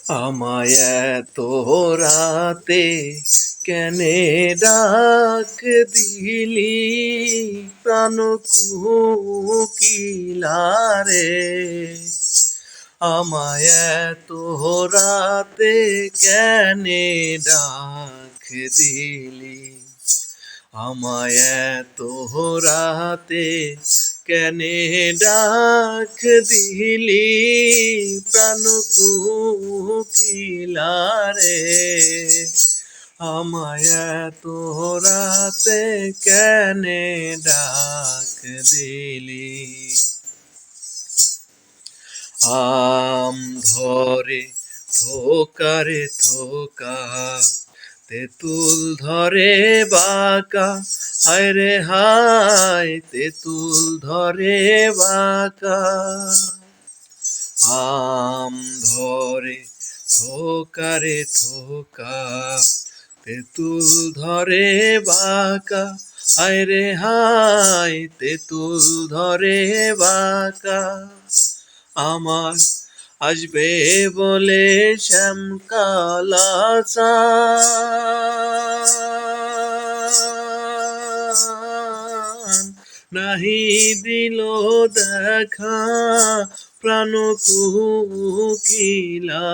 আমায় এত রাতে কেনে ডাক দিলি প্রাণ কোকিলা রে। আমায় এত রাতে কেনে ডাক দিলি, আমায় এত রাতে কেনে ডাক দিলি প্রাণ কোকিলা রে। আমায় এত রাতে কেনে ডাক দিলি। আম ধরে থোকারে থোকা, তেঁতুল ধরে বাঁকা, হায় রে হায় তেঁতুল ধরে বাঁকা। আম ধরে থোকারে থোকা, তেঁতুল ধরে বাঁকা, হায় রে হায় তেঁতুল ধরে বাঁকা। আমার আসবে বলে শ্যামকালা চান, নাহি দিল দেখা প্রাণ কোকিলা।